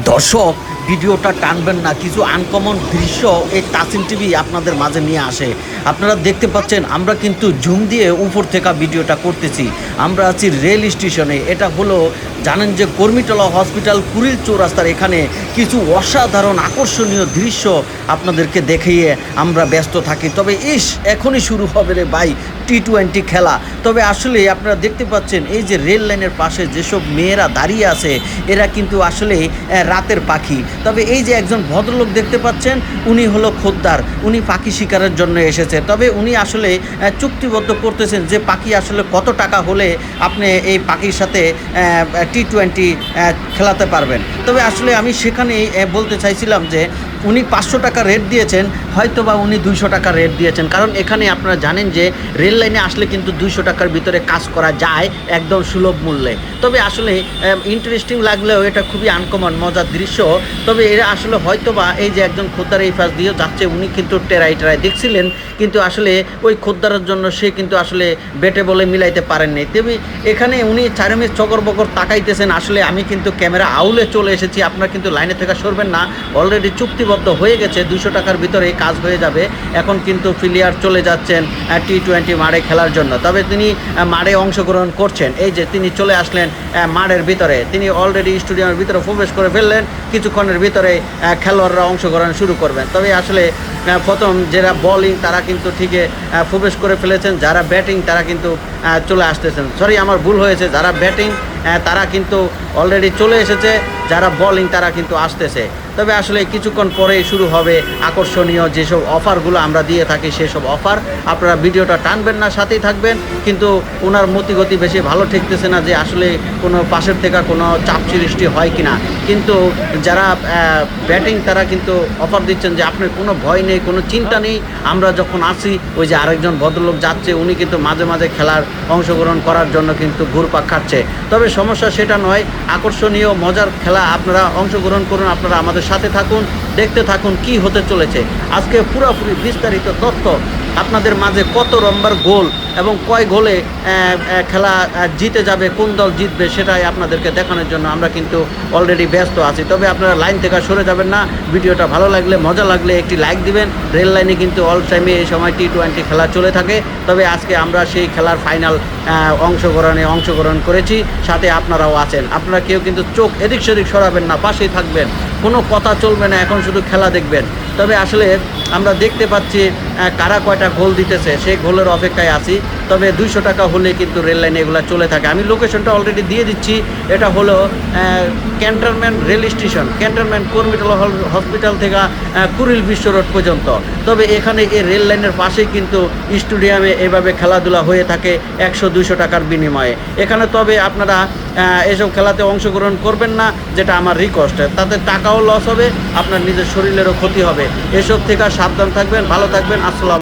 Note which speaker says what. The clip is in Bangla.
Speaker 1: দর্শক, ভিডিওটা টানবেন না, কিছু আনকমন দৃশ্য এই তাসিন টিভি আপনাদের মাঝে নিয়ে আসে। আপনারা দেখতে পাচ্ছেন আমরা কিন্তু জুম দিয়ে উপর থেকে ভিডিওটা করতেছি। আমরা আছি রেল স্টেশনে। এটা হলো জানেন যে কর্মীটলা হসপিটাল কুড়িল চৌরাস্তার এখানে কিছু অসাধারণ আকর্ষণীয় দৃশ্য আপনাদেরকে দেখিয়ে আমরা ব্যস্ত থাকি। তবে এখনই শুরু হবে রে ভাই টি-20 খেলা। তবে আসলে আপনারা দেখতে পাচ্ছেন এই যে রেল লাইনের পাশে যেসব মেয়েরা দাঁড়িয়ে আছে এরা কিন্তু আসলে রাতের পাখি। তবে এই যে একজন ভদ্রলোক দেখতে পাচ্ছেন উনি হলো খোদ্দার, উনি পাখি শিকারের জন্য এসেছে। তবে উনি আসলে চুক্তিবদ্ধ করতেছেন যে পাখি আসলে কত টাকা হলে আপনি এই পাখির সাথে টি-20 খেলাতে পারবেন। তবে আসলে আমি সেখানেই বলতে চাইছিলাম যে উনি 500 টাকা রেট দিয়েছেন, হয়তো বা উনি 200 টাকা রেট দিয়েছেন, কারণ এখানে আপনারা জানেন যে রেল লাইনে আসলে কিন্তু 200 টাকার ভিতরে কাজ করা যায় একদম সুলভ মূল্যে। তবে আসলে ইন্টারেস্টিং লাগলেও এটা খুবই আনকমন মজার দৃশ্য। তবে এরা আসলে হয়তো বা এই যে একজন খোদ্দার এই পাশ দিয়েও যাচ্ছে, উনি কিন্তু টেরাই দেখছিলেন, কিন্তু আসলে ওই খোদ্দারের জন্য সে কিন্তু আসলে বেটে বলে মিলাইতে পারেননি। তবে এখানে উনি চারমে চকর বকর তাকাইতেছেন। আসলে আমি কিন্তু ক্যামেরা আউলে চলে এসেছি, আপনারা কিন্তু লাইনে থেকে সরবেন না। অলরেডি চুক্তিবদ্ধ হয়ে গেছে, 200 টাকার ভিতরে কাজ হয়ে যাবে। এখন কিন্তু প্লেয়ার চলে যাচ্ছেন টি-20 মাঠে খেলার জন্য। তবে তিনি মাঠে অংশগ্রহণ করছেন। এই যে তিনি চলে আসলেন মাঠের ভিতরে, তিনি অলরেডি স্টেডিয়ামের ভিতরে প্রবেশ করে ফেললেন। কিছুক্ষণের ভিতরে খেলোয়াড়রা অংশগ্রহণ শুরু করবেন। তবে আসলে প্রথম যারা বোলিং তারা কিন্তু ঠিকই প্রবেশ করে ফেলেছেন, যারা ব্যাটিং তারা কিন্তু চলে আসতেছেন। সরি, আমার ভুল হয়েছে, যারা ব্যাটিং তারা কিন্তু অলরেডি চলে এসেছে, যারা বোলিং তারা কিন্তু আসতেছে। তবে আসলে কিছুক্ষণ পরেই শুরু হবে আকর্ষণীয় যেসব অফারগুলো আমরা দিয়ে থাকি, সেসব অফার। আপনারা ভিডিওটা টানবেন না, সাথেই থাকবেন। কিন্তু ওনার মতিগতি বেশি ভালো ঠেকতেছে না যে আসলে কোনো পাশের থেকে কোনো চাপ সৃষ্টি হয় কিনা। কিন্তু যারা ব্যাটিং তারা কিন্তু অফার দিচ্ছেন যে আপনার কোনো ভয় নেই, কোনো চিন্তা নেই, আমরা যখন আসি। ওই যে আরেকজন ভদ্রলোক যাচ্ছে, উনি কিন্তু মাঝে মাঝে খেলার অংশগ্রহণ করার জন্য কিন্তু ঘুরপাক খাচ্ছে। তবে সমস্যা সেটা নয়, আকর্ষণীয় মজার খেলা, আপনারা অংশগ্রহণ করুন, আপনারা আমাদের সাথে থাকুন, দেখতে থাকুন কি হতে চলেছে। আজকে পুরোপুরি বিস্তারিত তথ্য আপনাদের মাঝে, কত নম্বর গোল এবং কয় গোলে খেলা জিতে যাবে, কোন দল জিতবে সেটাই আপনাদেরকে দেখানোর জন্য আমরা কিন্তু অলরেডি ব্যস্ত আছি। তবে আপনারা লাইন থেকে সরে যাবেন না। ভিডিওটা ভালো লাগলে, মজা লাগলে একটি লাইক দিবেন। রেল লাইনে কিন্তু অল টাইমে এই সময় টি-20 খেলা চলে থাকে। তবে আজকে আমরা সেই খেলার ফাইনাল অংশগ্রহণ করেছি, সাথে আপনারাও আছেন। আপনারা কেউ কিন্তু চোখ এদিক সেদিক সরাবেন না, পাশেই থাকবেন, কোনো কথা চলবে না, এখন শুধু খেলা দেখবেন। তবে আসলে আমরা দেখতে পাচ্ছি কারা কয়টা গোল দিতেছে, সেই গোলের অপেক্ষায় আছি। তবে 200 টাকা হলে কিন্তু রেল লাইনে এগুলো চলে থাকে। আমি লোকেশনটা অলরেডি দিয়ে দিচ্ছি। এটা হলো cantonment rail station, cantonment Kurmitola hospital থেকে কুড়িল বিশ্ব রোড পর্যন্ত। তবে এখানে এই রেল লাইনের পাশেই কিন্তু স্টেডিয়ামে এভাবে খেলাধুলা হয়ে থাকে 100-200 টাকার বিনিময়ে এখানে। তবে আপনারা এসব খেলাতে অংশগ্রহণ করবেন না, যেটা আমার রিকোয়েস্ট। তাতে টাকাও লস হবে, আপনার নিজের শরীরেরও ক্ষতি হবে। এসব থেকে সাবধান থাকবেন, ভালো থাকবেন। আসসালাম।